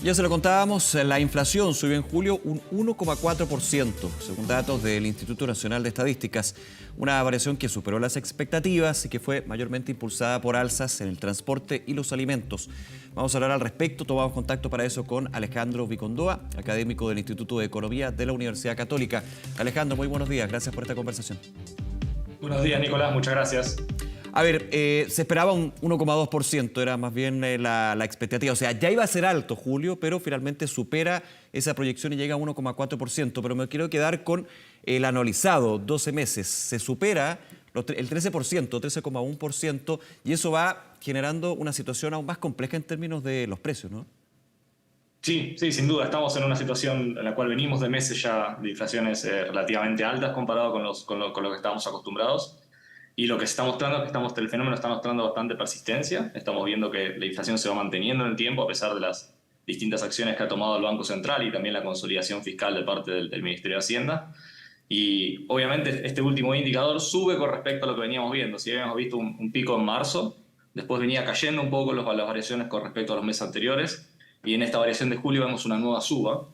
Ya se lo contábamos, la inflación subió en julio un 1,4%, según datos del Instituto Nacional de Estadísticas. Una variación que superó las expectativas y que fue mayormente impulsada por alzas en el transporte y los alimentos. Vamos a hablar al respecto, tomamos contacto para eso con Alejandro Vicondoa, académico del Instituto de Economía de la Universidad Católica. Alejandro, muy buenos días, gracias por esta conversación. Buenos días, Nicolás, muchas gracias. A ver, se esperaba un 1,2%, era más bien la expectativa. O sea, ya iba a ser alto julio, pero finalmente supera esa proyección y llega a 1,4%. Pero me quiero quedar con el anualizado, 12 meses. Se supera el 13%, 13,1%, y eso va generando una situación aún más compleja en términos de los precios, ¿no? Sí, sin duda. Estamos en una situación en la cual venimos de meses ya de inflaciones relativamente altas comparado con lo que estábamos acostumbrados. Y lo que se está mostrando es que el fenómeno está mostrando bastante persistencia. Estamos viendo que la inflación se va manteniendo en el tiempo a pesar de las distintas acciones que ha tomado el Banco Central y también la consolidación fiscal de parte del Ministerio de Hacienda. Y obviamente este último indicador sube con respecto a lo que veníamos viendo. Si habíamos visto un pico en marzo, después venía cayendo un poco las variaciones con respecto a los meses anteriores. Y en esta variación de julio vemos una nueva suba,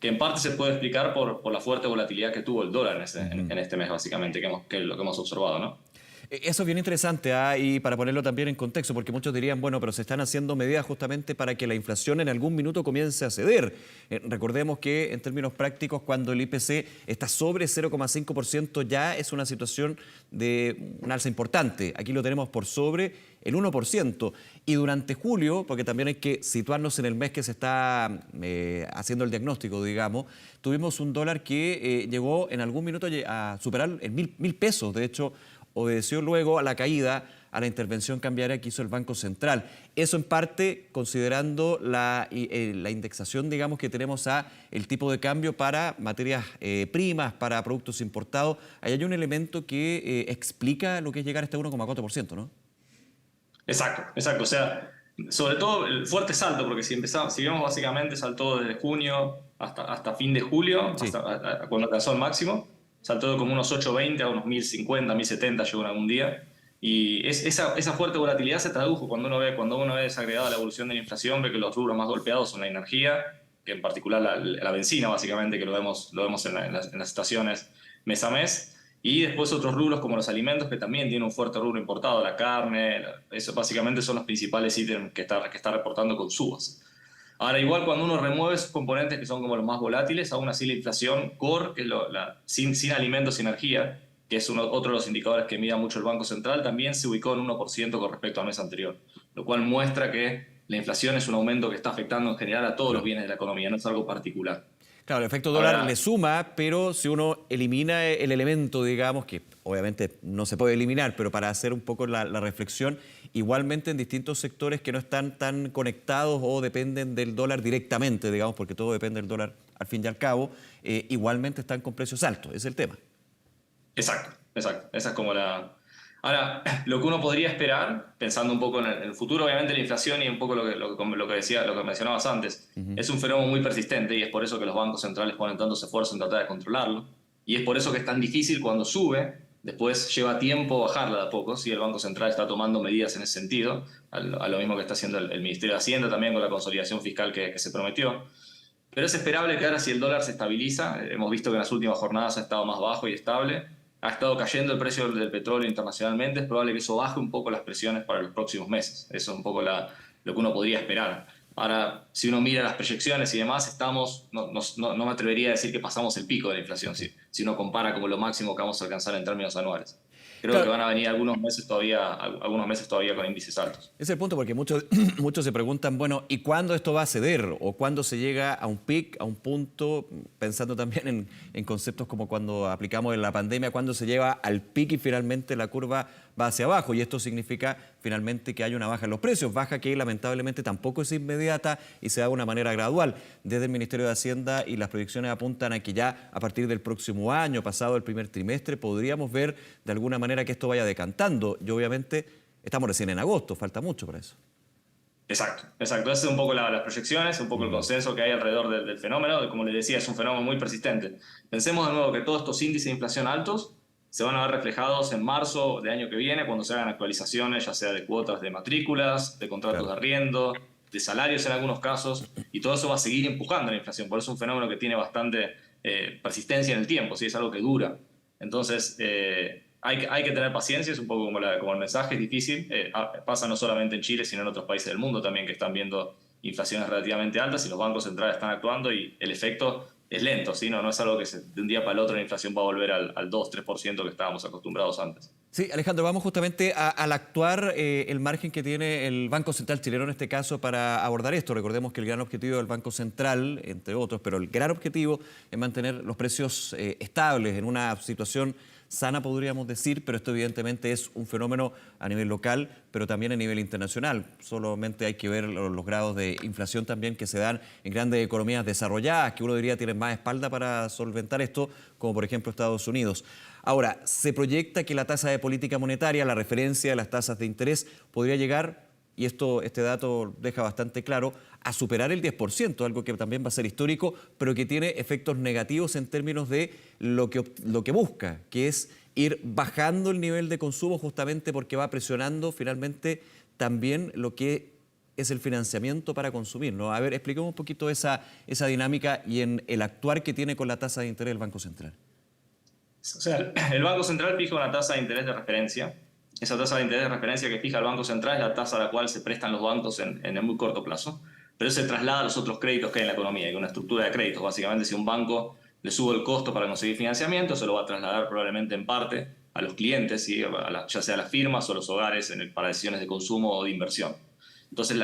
que en parte se puede explicar por la fuerte volatilidad que tuvo el dólar en este mes, básicamente, que es lo que hemos observado, ¿no? Eso es bien interesante, y para ponerlo también en contexto, porque muchos dirían, bueno, pero se están haciendo medidas justamente para que la inflación en algún minuto comience a ceder. Recordemos que en términos prácticos, cuando el IPC está sobre 0,5%, ya es una situación de un alza importante. Aquí lo tenemos por sobre el 1%. Y durante julio, porque también hay que situarnos en el mes que se está haciendo el diagnóstico, digamos, tuvimos un dólar que llegó en algún minuto a superar el mil pesos. De hecho, obedeció luego a la caída, a la intervención cambiaria que hizo el Banco Central. Eso en parte considerando la indexación, digamos, que tenemos a el tipo de cambio para materias primas, para productos importados. Ahí hay un elemento que explica lo que es llegar a este 1,4%, ¿no? Exacto. O sea, sobre todo el fuerte salto, porque si vemos básicamente saltó desde junio hasta fin de julio, Sí. hasta cuando alcanzó el máximo. Saltó de como unos 8.20 a unos 1.050, 1.070 llegó en algún día. Y esa fuerte volatilidad se tradujo cuando uno ve desagregada la evolución de la inflación, ve que los rubros más golpeados son la energía, que en particular la benzina, básicamente, que lo vemos en las estaciones mes a mes. Y después otros rubros como los alimentos, que también tienen un fuerte rubro importado, la carne. Eso básicamente son los principales ítems que está reportando con subas. Ahora, igual cuando uno remueve esos componentes que son como los más volátiles, aún así la inflación core, que es sin alimentos y energía, que es otro de los indicadores que mide mucho el Banco Central, también se ubicó en 1% con respecto al mes anterior, lo cual muestra que la inflación es un aumento que está afectando en general a todos los bienes de la economía, no es algo particular. Claro, el efecto dólar le suma, pero si uno elimina el elemento, digamos, que obviamente no se puede eliminar, pero para hacer un poco la reflexión, igualmente en distintos sectores que no están tan conectados o dependen del dólar directamente, digamos, porque todo depende del dólar al fin y al cabo, igualmente están con precios altos, ese es el tema. Exacto. Esa es como la... Ahora, lo que uno podría esperar, pensando un poco en el futuro, obviamente la inflación y un poco lo que mencionabas antes, es un fenómeno muy persistente y es por eso que los bancos centrales ponen tanto esfuerzo en tratar de controlarlo. Y es por eso que es tan difícil cuando sube, después lleva tiempo bajarla de a poco, si el Banco Central está tomando medidas en ese sentido, a lo mismo que está haciendo el Ministerio de Hacienda también con la consolidación fiscal que se prometió. Pero es esperable que ahora si el dólar se estabiliza, hemos visto que en las últimas jornadas ha estado más bajo y estable, ha estado cayendo el precio del petróleo internacionalmente, es probable que eso baje un poco las presiones para los próximos meses. Eso es un poco lo que uno podría esperar. Ahora, si uno mira las proyecciones y demás, no me atrevería a decir que pasamos el pico de la inflación, si uno compara como lo máximo que vamos a alcanzar en términos anuales. Creo que van a venir algunos meses todavía con índices altos. Ese es el punto, porque muchos se preguntan, bueno, ¿y cuándo esto va a ceder? ¿O cuándo se llega a un pic, a un punto, pensando también en conceptos como cuando aplicamos en la pandemia, cuándo se lleva al pic y finalmente la curva va hacia abajo? Y esto significa finalmente que hay una baja en los precios, baja que lamentablemente tampoco es inmediata y se da de una manera gradual. Desde el Ministerio de Hacienda y las proyecciones apuntan a que ya a partir del próximo año, pasado el primer trimestre, podríamos ver de alguna manera que esto vaya decantando. Y obviamente estamos recién en agosto, falta mucho para eso. Exacto. Esas son un poco las proyecciones, un poco el consenso que hay alrededor del fenómeno. Como les decía, es un fenómeno muy persistente. Pensemos de nuevo que todos estos índices de inflación altos se van a ver reflejados en marzo del año que viene, cuando se hagan actualizaciones, ya sea de cuotas de matrículas, de contratos de arriendo, de salarios en algunos casos, y todo eso va a seguir empujando la inflación. Por eso es un fenómeno que tiene bastante persistencia en el tiempo, ¿sí? Es algo que dura. Entonces, hay que tener paciencia, es un poco como el mensaje, es difícil. Pasa no solamente en Chile, sino en otros países del mundo también que están viendo inflaciones relativamente altas y los bancos centrales están actuando y el efecto es lento, ¿sí? No es algo que de un día para el otro la inflación va a volver al 2-3% que estábamos acostumbrados antes. Sí, Alejandro, vamos justamente al actuar el margen que tiene el Banco Central chileno en este caso para abordar esto. Recordemos que el gran objetivo del Banco Central, entre otros, pero el gran objetivo es mantener los precios estables en una situación sana, podríamos decir, pero esto evidentemente es un fenómeno a nivel local, pero también a nivel internacional. Solamente hay que ver los grados de inflación también que se dan en grandes economías desarrolladas, que uno diría tienen más espalda para solventar esto, como por ejemplo Estados Unidos. Ahora, se proyecta que la tasa de política monetaria, la referencia de las tasas de interés, podría llegar, y este dato deja bastante claro, a superar el 10%, algo que también va a ser histórico, pero que tiene efectos negativos en términos de lo que busca, que es ir bajando el nivel de consumo justamente porque va presionando finalmente también lo que es el financiamiento para consumir, ¿no? A ver, expliquemos un poquito esa dinámica y en el actuar que tiene con la tasa de interés del Banco Central. O sea, el Banco Central fija una tasa de interés de referencia. Esa tasa de interés de referencia que fija el Banco Central es la tasa a la cual se prestan los bancos en el muy corto plazo, pero se traslada a los otros créditos que hay en la economía, hay una estructura de créditos. Básicamente, si un banco le sube el costo para conseguir financiamiento, se lo va a trasladar probablemente en parte a los clientes, ¿sí? Ya sea a las firmas o los hogares para decisiones de consumo o de inversión. Entonces,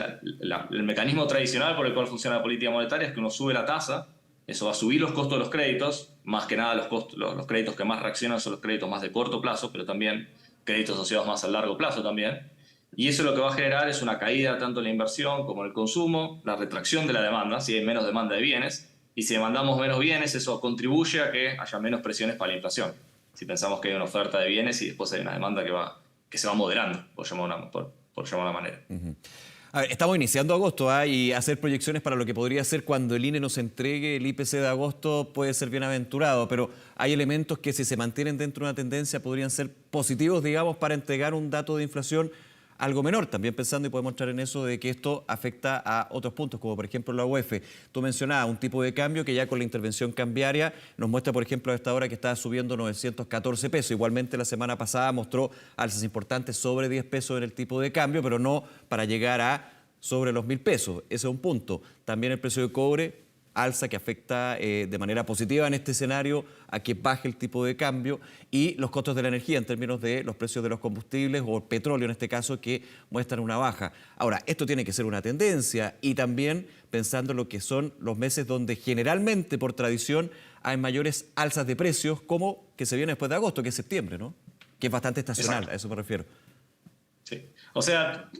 el mecanismo tradicional por el cual funciona la política monetaria es que uno sube la tasa, eso va a subir los costos de los créditos, más que nada los créditos que más reaccionan son los créditos más de corto plazo, pero también créditos asociados más a largo plazo también. Y eso lo que va a generar es una caída tanto en la inversión como en el consumo, la retracción de la demanda, si hay menos demanda de bienes, y si demandamos menos bienes, eso contribuye a que haya menos presiones para la inflación. Si pensamos que hay una oferta de bienes y después hay una demanda que se va moderando, por llamar una manera. A ver, estamos iniciando agosto y hacer proyecciones para lo que podría ser cuando el INE nos entregue el IPC de agosto puede ser bienaventurado, pero hay elementos que si se mantienen dentro de una tendencia podrían ser positivos, digamos, para entregar un dato de inflación algo menor, también pensando y podemos entrar en eso de que esto afecta a otros puntos, como por ejemplo la UEF. Tú mencionabas un tipo de cambio que ya con la intervención cambiaria nos muestra, por ejemplo, a esta hora que está subiendo 914 pesos. Igualmente la semana pasada mostró alzas importantes sobre 10 pesos en el tipo de cambio, pero no para llegar a sobre los 1.000 pesos. Ese es un punto. También el precio de cobre alza que afecta de manera positiva en este escenario a que baje el tipo de cambio y los costos de la energía en términos de los precios de los combustibles o el petróleo en este caso que muestran una baja. Ahora, esto tiene que ser una tendencia y también pensando en lo que son los meses donde generalmente por tradición hay mayores alzas de precios como que se viene después de agosto, que es septiembre, ¿no? Que es bastante estacional, exacto. A eso me refiero. Sí, o sea...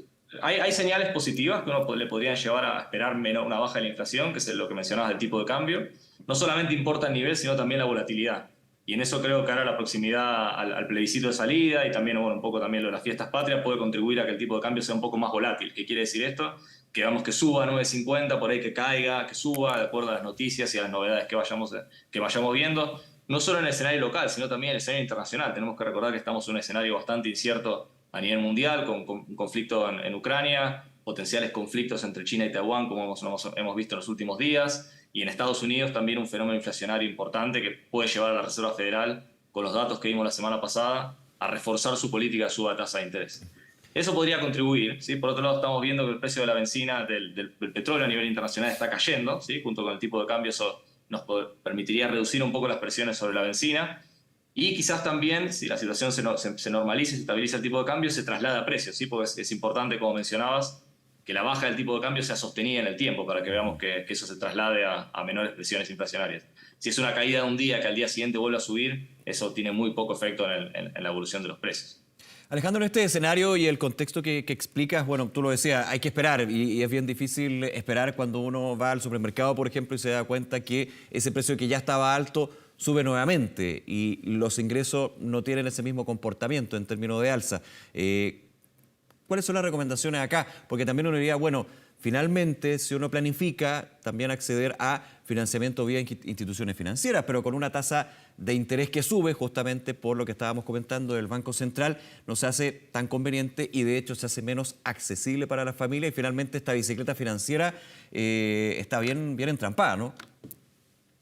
Hay señales positivas que uno le podrían llevar a esperar una baja de la inflación, que es lo que mencionabas del tipo de cambio. No solamente importa el nivel, sino también la volatilidad. Y en eso creo que ahora la proximidad al plebiscito de salida y también un poco también lo de las fiestas patrias puede contribuir a que el tipo de cambio sea un poco más volátil. ¿Qué quiere decir esto? Que vamos que suba a 9.50, por ahí que caiga, que suba, de acuerdo a las noticias y a las novedades que vayamos viendo. No solo en el escenario local, sino también en el escenario internacional. Tenemos que recordar que estamos en un escenario bastante incierto a nivel mundial, con un conflicto en Ucrania, potenciales conflictos entre China y Taiwán, como hemos visto en los últimos días, y en Estados Unidos también un fenómeno inflacionario importante que puede llevar a la Reserva Federal, con los datos que vimos la semana pasada, a reforzar su política de suba de tasa de interés. Eso podría contribuir, ¿sí? Por otro lado, estamos viendo que el precio de la benzina, del petróleo a nivel internacional está cayendo, ¿sí? Junto con el tipo de cambio, eso nos permitiría reducir un poco las presiones sobre la benzina. Y quizás también, si la situación se normaliza y se estabiliza el tipo de cambio, se traslada a precios, ¿sí? Porque es importante, como mencionabas, que la baja del tipo de cambio sea sostenida en el tiempo para que veamos que eso se traslade a menores presiones inflacionarias. Si es una caída de un día que al día siguiente vuelve a subir, eso tiene muy poco efecto en la evolución de los precios. Alejandro, en este escenario y el contexto que explicas, bueno, tú lo decías, hay que esperar y es bien difícil esperar cuando uno va al supermercado, por ejemplo, y se da cuenta que ese precio que ya estaba alto sube nuevamente y los ingresos no tienen ese mismo comportamiento en términos de alza. ¿Cuáles son las recomendaciones acá? Porque también uno diría, bueno, finalmente, si uno planifica, también acceder a financiamiento vía instituciones financieras, pero con una tasa de interés que sube justamente por lo que estábamos comentando del Banco Central, no se hace tan conveniente y de hecho se hace menos accesible para la familia y finalmente esta bicicleta financiera está bien entrampada, ¿no?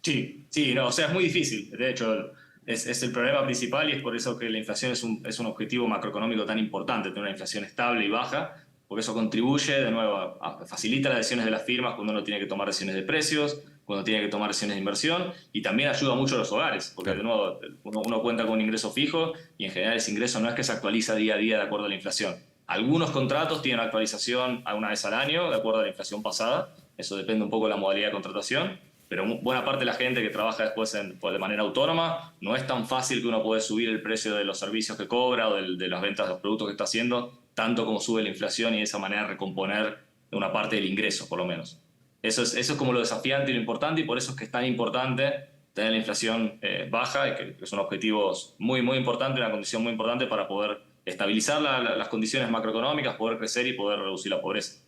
Sí, sí, no, o sea, es muy difícil. De hecho, es el problema principal y es por eso que la inflación es un objetivo macroeconómico tan importante, tener una inflación estable y baja, porque eso contribuye, de nuevo, facilita las decisiones de las firmas cuando uno tiene que tomar decisiones de precios, cuando tiene que tomar decisiones de inversión y también ayuda mucho a los hogares, porque de nuevo, uno cuenta con un ingreso fijo y en general ese ingreso no es que se actualiza día a día de acuerdo a la inflación. Algunos contratos tienen actualización una vez al año de acuerdo a la inflación pasada, eso depende un poco de la modalidad de contratación, pero buena parte de la gente que trabaja después de manera autónoma, no es tan fácil que uno pueda subir el precio de los servicios que cobra o de las ventas de los productos que está haciendo, tanto como sube la inflación y de esa manera recomponer una parte del ingreso, por lo menos. Eso es como lo desafiante y lo importante, y por eso es que es tan importante tener la inflación baja, y que son objetivos muy, muy importantes, una condición muy importante para poder estabilizar las condiciones macroeconómicas, poder crecer y poder reducir la pobreza.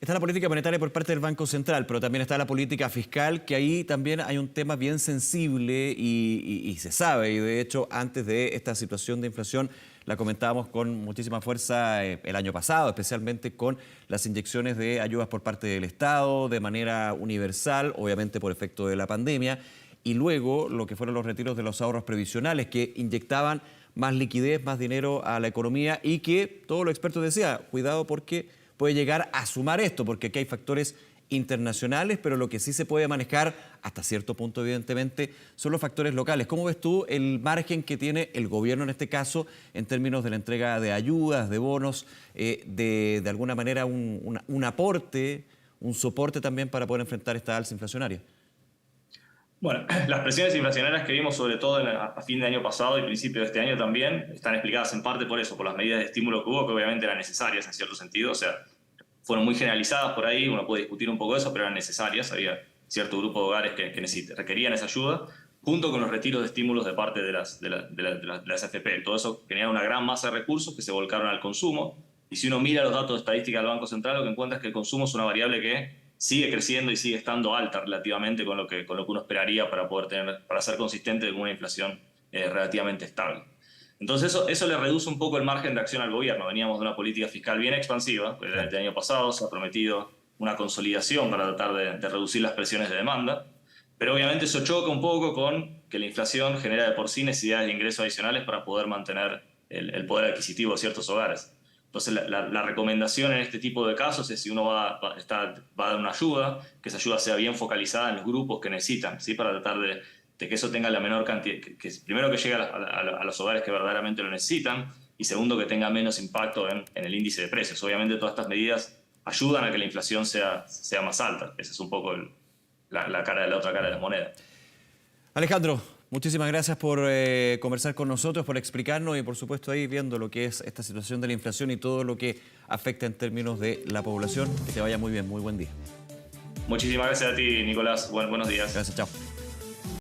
Está la política monetaria por parte del Banco Central, pero también está la política fiscal, que ahí también hay un tema bien sensible y se sabe, y de hecho antes de esta situación de inflación la comentábamos con muchísima fuerza el año pasado, especialmente con las inyecciones de ayudas por parte del Estado de manera universal, obviamente por efecto de la pandemia, y luego lo que fueron los retiros de los ahorros previsionales que inyectaban más liquidez, más dinero a la economía y que todos los expertos decían, cuidado porque puede llegar a sumar esto, porque aquí hay factores internacionales, pero lo que sí se puede manejar hasta cierto punto, evidentemente, son los factores locales. ¿Cómo ves tú el margen que tiene el gobierno en este caso en términos de la entrega de ayudas, de bonos, de alguna manera un aporte, un soporte también para poder enfrentar esta alza inflacionaria? Bueno, las presiones inflacionarias que vimos sobre todo a fin de año pasado y principio de este año también están explicadas en parte por eso, por las medidas de estímulo que hubo, que obviamente eran necesarias en cierto sentido, o sea, fueron muy generalizadas por ahí, uno puede discutir un poco eso, pero eran necesarias, había cierto grupo de hogares que requerían esa ayuda, junto con los retiros de estímulos de parte de las AFP. Todo eso genera una gran masa de recursos que se volcaron al consumo, y si uno mira los datos de estadística del Banco Central, lo que encuentra es que el consumo es una variable que sigue creciendo y sigue estando alta relativamente con lo que uno esperaría para ser consistente con una inflación relativamente estable. Entonces eso le reduce un poco el margen de acción al gobierno. Veníamos de una política fiscal bien expansiva, el año pasado se ha prometido una consolidación para tratar de reducir las presiones de demanda, pero obviamente eso choca un poco con que la inflación genera de por sí necesidades de ingresos adicionales para poder mantener el poder adquisitivo de ciertos hogares. Entonces, la recomendación en este tipo de casos es si uno va a dar una ayuda, que esa ayuda sea bien focalizada en los grupos que necesitan, ¿sí? Para tratar de que eso tenga la menor cantidad, primero que llegue a los hogares que verdaderamente lo necesitan, y segundo que tenga menos impacto en el índice de precios. Obviamente todas estas medidas ayudan a que la inflación sea más alta. Esa es un poco la otra cara de la moneda. Alejandro, muchísimas gracias por conversar con nosotros, por explicarnos y por supuesto ahí viendo lo que es esta situación de la inflación y todo lo que afecta en términos de la población. Que te vaya muy bien, muy buen día. Muchísimas gracias a ti, Nicolás. Buenos días. Gracias, chao.